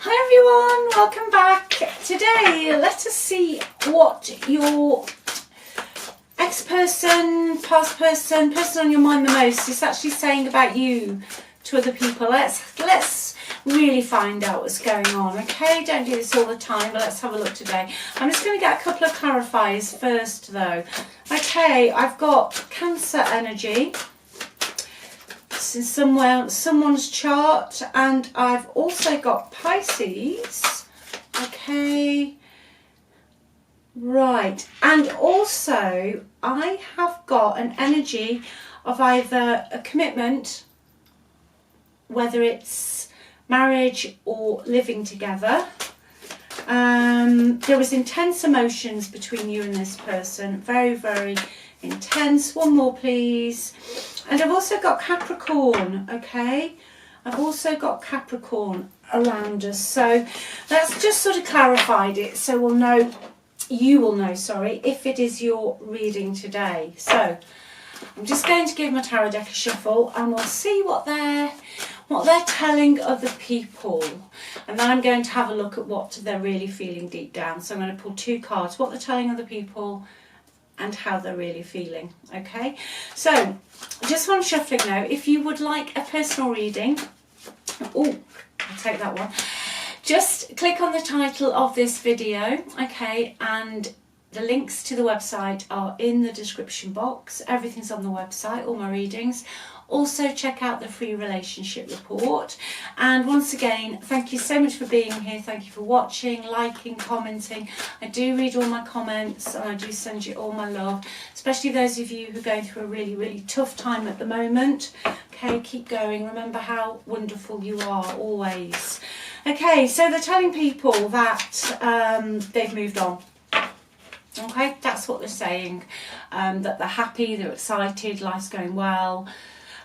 Hi everyone, welcome back. Today let us see what your ex-person, past person, person on your mind the most is actually saying about you to other people. Let's really find out what's going on, okay? Don't do this all the time, but let's have a look today. I'm just going to get a couple of clarifiers first though. Okay, I've got Cancer energy. In someone's chart, and I've also got Pisces. Okay, right, and also I have got an energy of either a commitment, whether it's marriage or living together. There was intense emotions between you and this person, very intense. One more please. And I've also got Capricorn, okay? I've also got Capricorn around us. So that's just sort of clarified it, so we'll know, you will know, sorry, if it is your reading today. So I'm just going to give my tarot deck a shuffle and we'll see what they're telling other people. And then I'm going to have a look at what they're really feeling deep down. So I'm going to pull two cards, what they're telling other people and how they're really feeling, okay? So just while I'm shuffling now, if you would like a personal reading, oh, I'll take that one, just click on the title of this video, okay, and the links to the website are in the description box. Everything's on the website, all my readings. Also check out the free relationship report. And once again, thank you so much for being here. Thank you for watching, liking, commenting. I do read all my comments and I do send you all my love, especially those of you who are going through a really tough time at the moment. Okay, keep going. Remember how wonderful you are always. Okay, so they're telling people that they've moved on. Okay, that's what they're saying, that they're happy, they're excited, life's going well.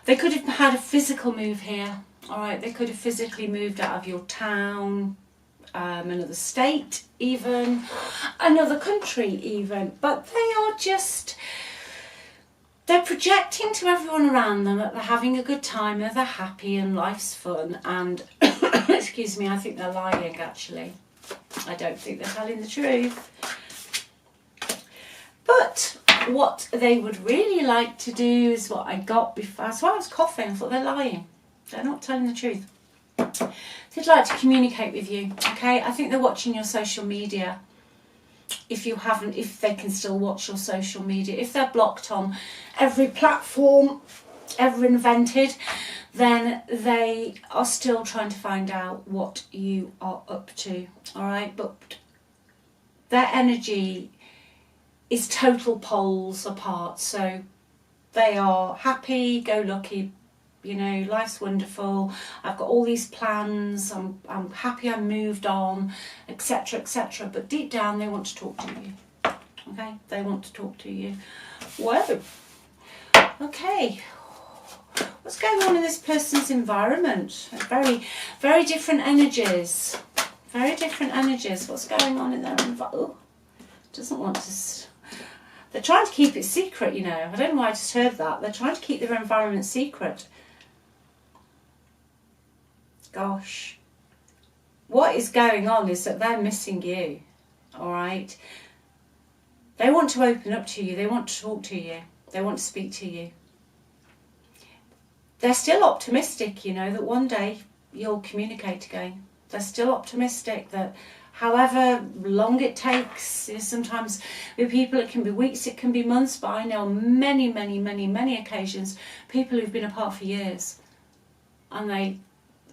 They could have had a physical move here, all right? They could have physically moved out of your town, another state even, another country even, but they are just, they're projecting to everyone around them that they're having a good time, that they're happy and life's fun, and, excuse me, I think they're lying actually. I don't think they're telling the truth. But what they would really like to do is what I got before. That's why I was coughing. I thought they're lying. They're not telling the truth. They'd like to communicate with you, okay? I think they're watching your social media. If you haven't, if they can still watch your social media. If they're blocked on every platform ever invented, then they are still trying to find out what you are up to, all right? But their energy is total poles apart. So they are happy, go lucky, you know, life's wonderful, I've got all these plans, I'm happy I moved on, etc, etc. But deep down they want to talk to you, okay? They want to talk to you. Whoa, okay, what's going on in this person's environment? Very different energies, very different energies. What's going on in their environment? Oh, doesn't want to. They're trying to keep it secret, you know. I don't know why I just heard that. They're trying to keep their environment secret. Gosh. What is going on is that they're missing you, all right? They want to open up to you. They want to talk to you. They want to speak to you. They're still optimistic, you know, that one day you'll communicate again. They're still optimistic that however long it takes, sometimes with people it can be weeks, it can be months, but I know many occasions people who've been apart for years and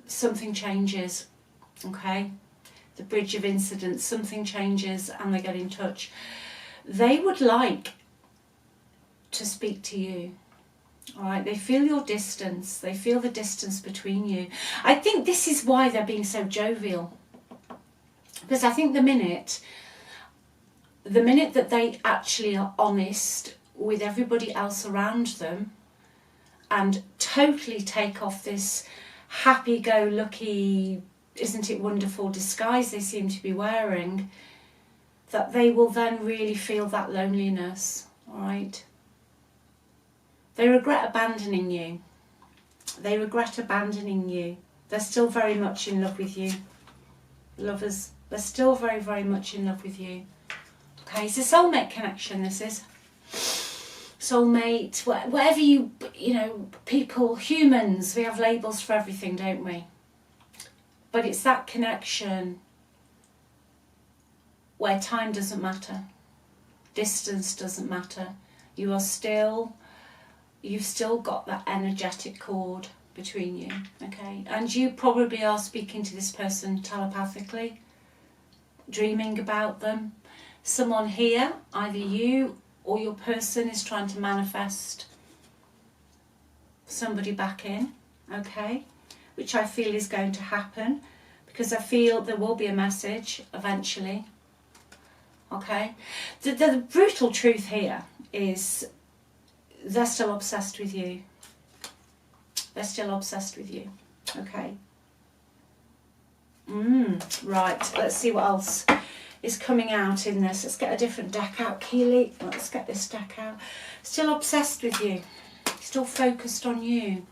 something changes, okay? The bridge of incidents, something changes and they get in touch. They would like to speak to you, all right? They feel your distance, they feel the distance between you. I think this is why they're being so jovial. Because I think the minute that they actually are honest with everybody else around them and totally take off this happy-go-lucky, isn't it wonderful disguise they seem to be wearing, that they will then really feel that loneliness, all right? They regret abandoning you. They regret abandoning you. They're still very much in love with you. Lovers, they're still very, very much in love with you. Okay, it's a soulmate connection, this is. Soulmate, whatever you know, people, humans, we have labels for everything, don't we? But it's that connection where time doesn't matter. Distance doesn't matter. You've still got that energetic cord between you, okay? And you probably are speaking to this person telepathically, dreaming about them. Someone here, either you or your person, is trying to manifest somebody back in, okay? Which I feel is going to happen, because I feel there will be a message eventually, okay? The brutal truth here is they're still obsessed with you. They're still obsessed with you, okay? Right, let's see what else is coming out in this. Let's get a different deck out, Keeley. Let's get this deck out. Still obsessed with you. Still focused on you.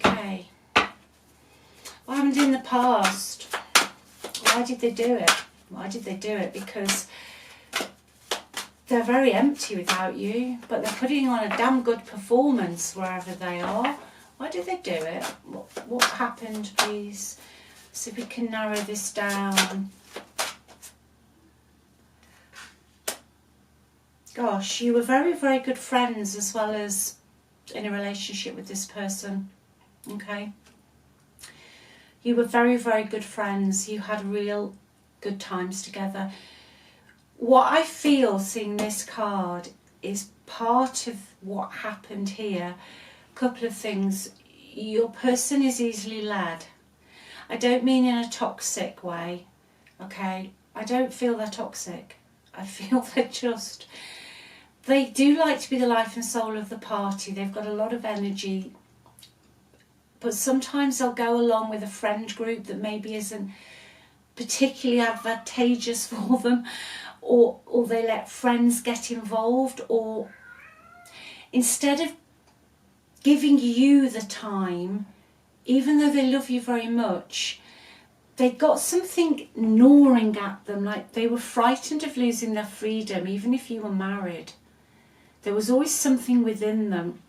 Okay. What happened in the past? Why did they do it? Why did they do it? Because they're very empty without you, but they're putting on a damn good performance wherever they are. Why did they do it? What happened, please? So we can narrow this down. Gosh, you were very, very good friends as well as in a relationship with this person, okay? You were very, very good friends. You had real good times together. What I feel seeing this card is part of what happened here. A couple of things. Your person is easily led. I don't mean in a toxic way, okay? I don't feel they're toxic. I feel they do like to be the life and soul of the party. They've got a lot of energy, but sometimes they'll go along with a friend group that maybe isn't particularly advantageous for them, or they let friends get involved, or instead of giving you the time, even though they love you very much, they got something gnawing at them, like they were frightened of losing their freedom, even if you were married. There was always something within them,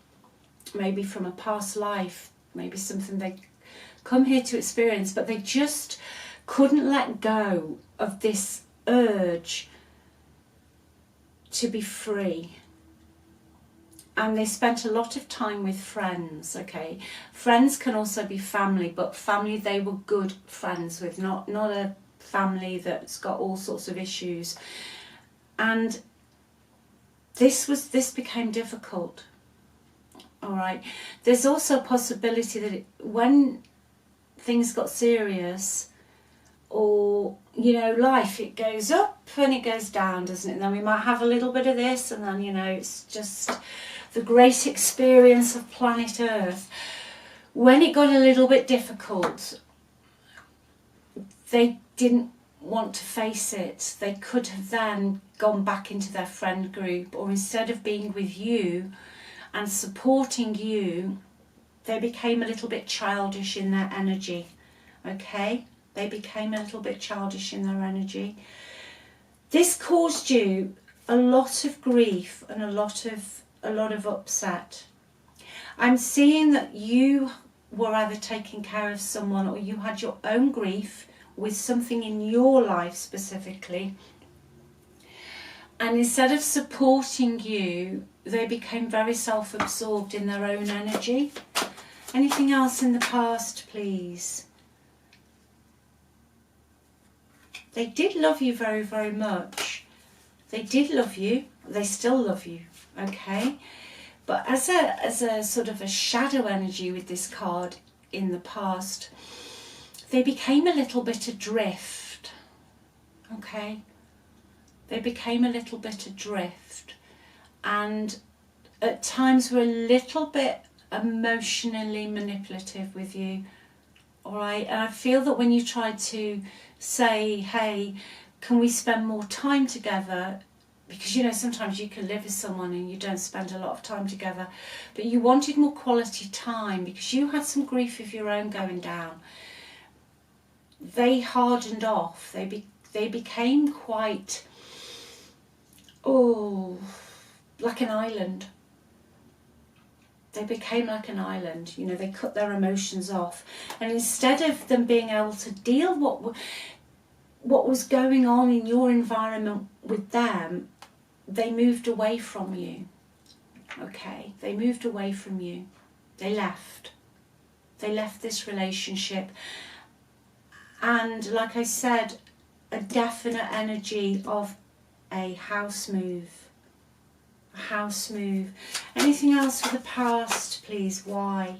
maybe from a past life, maybe something they come here to experience, but they just couldn't let go of this urge to be free. And they spent a lot of time with friends, okay? Friends can also be family, but family they were good friends with, not a family that's got all sorts of issues. And this became difficult, all right? There's also a possibility that when things got serious, or, you know, life, it goes up and it goes down, doesn't it? And then we might have a little bit of this, and then, you know, it's just the great experience of planet Earth. When it got a little bit difficult, they didn't want to face it. They could have then gone back into their friend group, or instead of being with you and supporting you, they became a little bit childish in their energy, okay? They became a little bit childish in their energy. This caused you a lot of grief and a lot of upset. I'm seeing that you were either taking care of someone, or you had your own grief with something in your life specifically. And instead of supporting you, they became very self-absorbed in their own energy. Anything else in the past, please? They did love you very, very much. They did love you. They still love you, okay? But as a sort of a shadow energy with this card in the past, they became a little bit adrift, okay? They became a little bit adrift, and at times were a little bit emotionally manipulative with you, all right? And I feel that when you tried to say, hey, can we spend more time together? Because, you know, sometimes you can live with someone and you don't spend a lot of time together, but you wanted more quality time because you had some grief of your own going down. they hardened off. They became quite, like an island. They became like an island. You know, they cut their emotions off. And instead of them being able to deal what was going on in your environment with them, they moved away from you. Okay, they moved away from you. They left. They left this relationship. And like I said, a definite energy of a house move. A house move. Anything else for the past, please? Why?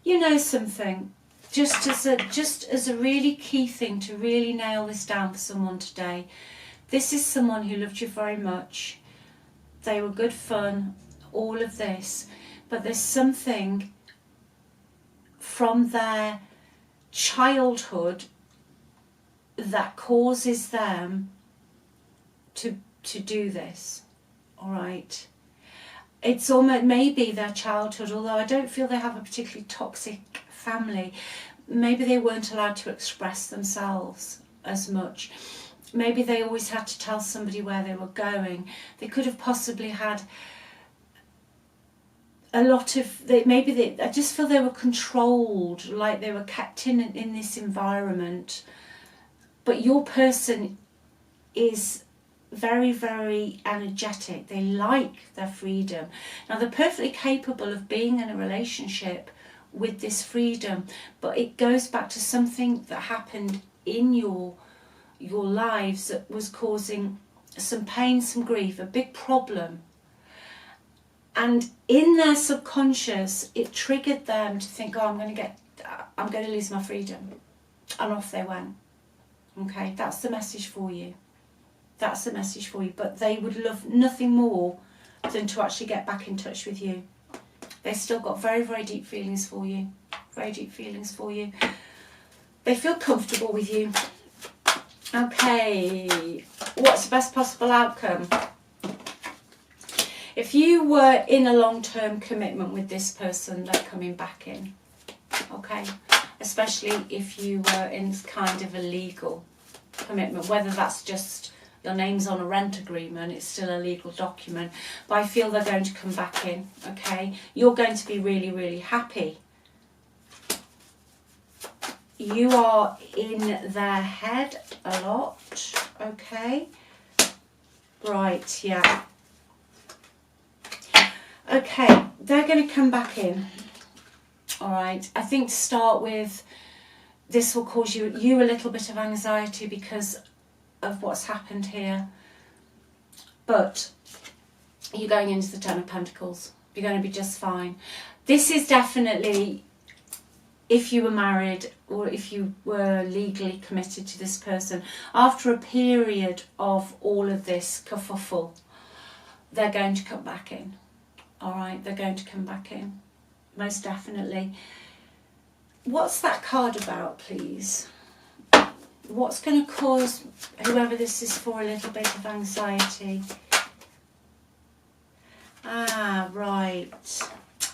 You know something, just as a really key thing to really nail this down for someone today, this is someone who loved you very much. They were good fun, all of this, but there's something from their childhood that causes them to do this. All right, it's almost maybe their childhood, although I don't feel they have a particularly toxic family. Maybe they weren't allowed to express themselves as much. Maybe they always had to tell somebody where they were going. They could have possibly had a lot of, I just feel they were controlled, like they were kept in this environment. But your person is very, very energetic. They like their freedom. Now, they're perfectly capable of being in a relationship with this freedom, but it goes back to something that happened in your lives that was causing some pain, some grief, a big problem. And in their subconscious, it triggered them to think, I'm going to lose my freedom. And off they went. Okay, that's the message for you. That's the message for you. But they would love nothing more than to actually get back in touch with you. They've still got very, very deep feelings for you. Very deep feelings for you. They feel comfortable with you. Okay, what's the best possible outcome? If you were in a long-term commitment with this person, they're coming back in. Okay, especially if you were in kind of a legal commitment, whether that's just your name's on a rent agreement, it's still a legal document, but I feel they're going to come back in. Okay, you're going to be really, really happy. You are in their head a lot. Okay, right, yeah. Okay, they're going to come back in. All right, I think to start with, this will cause you a little bit of anxiety because of what's happened here. But you're going into the Ten of Pentacles. You're going to be just fine. This is definitely, if you were married or if you were legally committed to this person, after a period of all of this kerfuffle, they're going to come back in. All right, they're going to come back in, most definitely. What's that card about, please? What's going to cause whoever this is for a little bit of anxiety? Ah, right.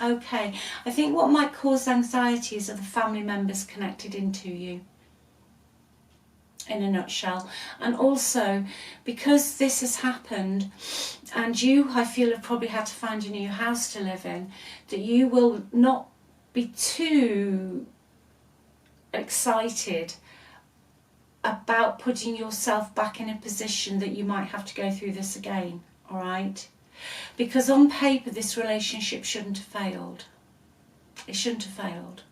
Okay. I think what might cause anxieties are the family members connected into you, in a nutshell. And also, because this has happened, and you, I feel, have probably had to find a new house to live in, that you will not be too excited about putting yourself back in a position that you might have to go through this again, all right? Because on paper, this relationship shouldn't have failed. It shouldn't have failed.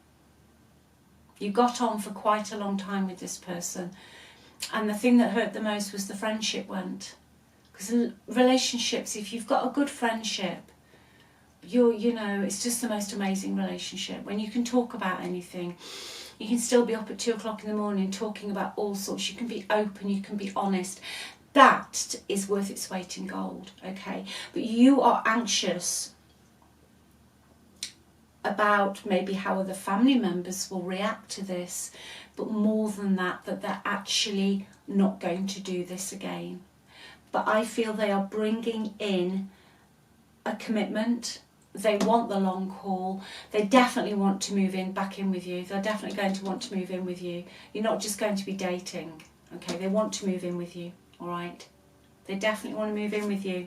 You got on for quite a long time with this person. And the thing that hurt the most was the friendship went. Because relationships, if you've got a good friendship, you know, it's just the most amazing relationship. When you can talk about anything, you can still be up at 2 o'clock in the morning talking about all sorts. You can be open, you can be honest. That is worth its weight in gold, okay? But you are anxious about maybe how other family members will react to this, but more than that, that they're actually not going to do this again. But I feel they are bringing in a commitment, They want the long haul. They definitely want to back in with you. They're definitely going to want to move in with you. You're not just going to be dating, okay? They want to move in with you, all right? They definitely want to move in with you.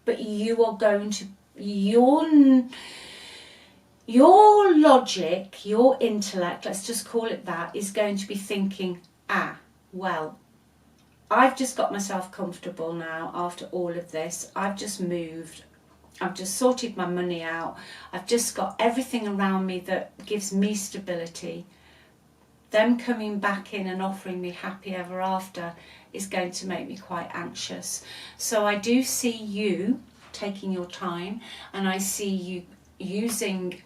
But you are going to, your logic, your intellect, let's just call it that, is going to be thinking, well, I've just got myself comfortable now after all of this. I've just moved. I've just sorted my money out. I've just got everything around me that gives me stability. Them coming back in and offering me happy ever after is going to make me quite anxious. So I do see you taking your time, and I see you using,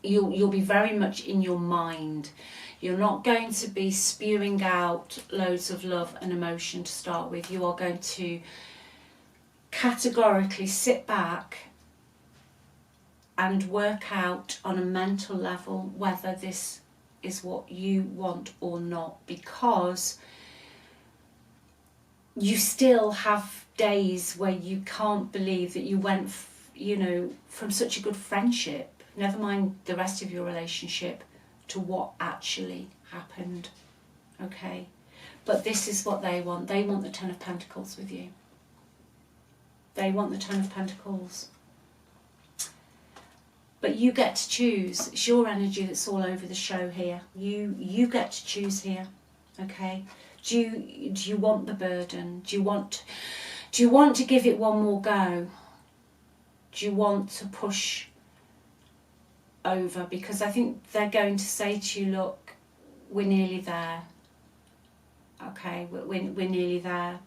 you'll be very much in your mind. You're not going to be spewing out loads of love and emotion to start with. You are going to categorically sit back and work out on a mental level whether this is what you want or not, because you still have days where you can't believe that you went, from such a good friendship, never mind the rest of your relationship, to what actually happened, okay? But this is what they want. They want the Ten of Pentacles with you. They want the Ten of Pentacles. But you get to choose. It's your energy that's all over the show here. You get to choose here, okay? Do you want the burden? Do you want to give it one more go? Do you want to push over? Because I think they're going to say to you, look, we're nearly there. Okay, we're nearly there.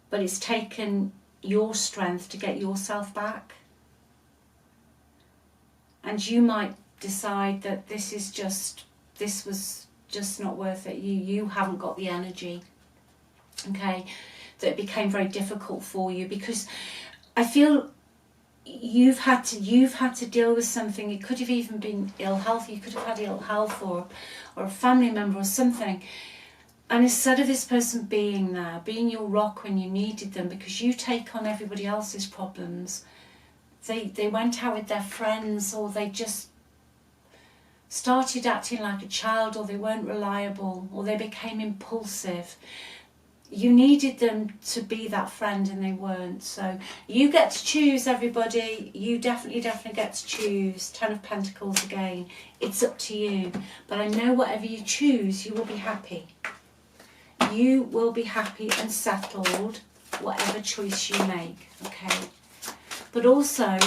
But it's taken your strength to get yourself back. And you might decide that this was just not worth it. You haven't got the energy. Okay, that it became very difficult for you, because I feel you've had to deal with something. It could have even been ill health. You could have had ill health, or a family member or something. And instead of this person being there, being your rock when you needed them, because you take on everybody else's problems, they went out with their friends, or they just started acting like a child, or they weren't reliable, or they became impulsive. You needed them to be that friend and they weren't. So you get to choose, everybody. You definitely get to choose. Ten of Pentacles again. It's up to you. But I know whatever you choose, you will be happy. You will be happy and settled, whatever choice you make, okay? But also,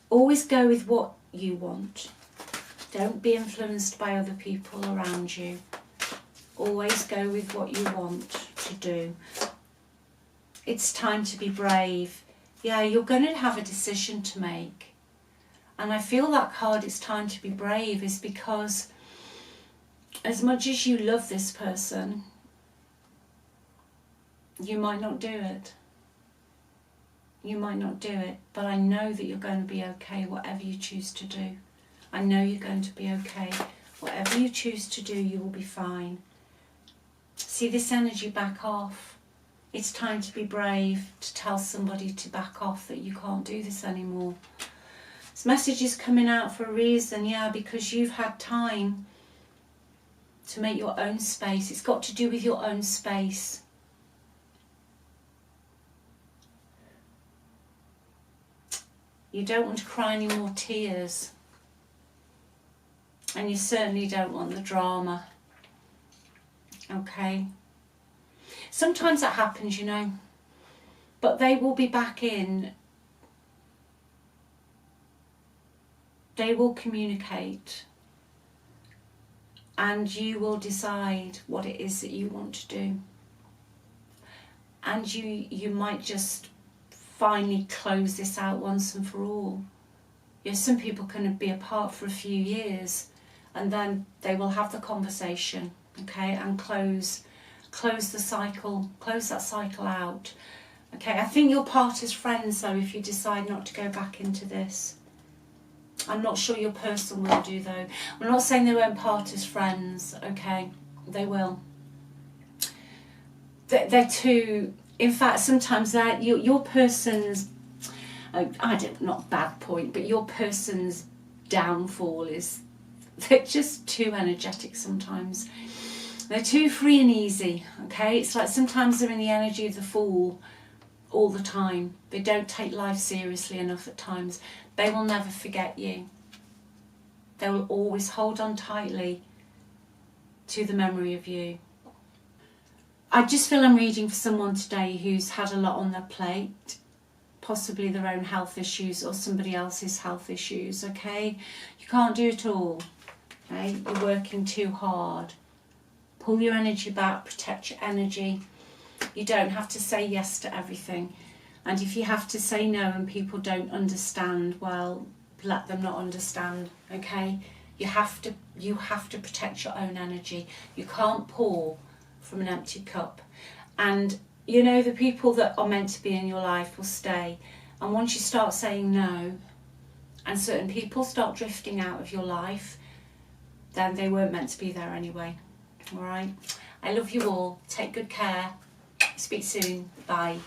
always go with what you want. Don't be influenced by other people around you. Always go with what you want to do. It's time to be brave. Yeah, you're going to have a decision to make. And I feel that card, it's time to be brave, is because as much as you love this person, you might not do it. You might not do it. But I know that you're going to be okay, whatever you choose to do. I know you're going to be okay. Whatever you choose to do, you will be fine. See this energy, back off. It's time to be brave, to tell somebody to back off, that you can't do this anymore. This message is coming out for a reason, yeah, because you've had time to make your own space. It's got to do with your own space. You don't want to cry any more tears. And you certainly don't want the drama. Okay? Sometimes that happens, but they will be back in. They will communicate. And you will decide what it is that you want to do. And you might just finally close this out once and for all. Some people can be apart for a few years, and then they will have the conversation, okay, and close the cycle, close that cycle out. Okay, I think you'll part as friends though if you decide not to go back into this. I'm not sure your person will do though. I'm not saying they won't part as friends, okay, they will. They're too, in fact sometimes your person's not bad point, but your person's downfall is they're just too energetic sometimes. They're too free and easy, okay? It's like sometimes they're in the energy of the fool all the time. They don't take life seriously enough at times. They will never forget you. They will always hold on tightly to the memory of you. I just feel I'm reading for someone today who's had a lot on their plate, possibly their own health issues or somebody else's health issues, okay? You can't do it all, okay? You're working too hard. Pull your energy back, protect your energy. You don't have to say yes to everything. And if you have to say no and people don't understand, well, let them not understand, okay? You have to protect your own energy. You can't pour from an empty cup. And you know, the people that are meant to be in your life will stay. And once you start saying no, and certain people start drifting out of your life, then they weren't meant to be there anyway. All right? I love you all. Take good care. Speak soon. Bye.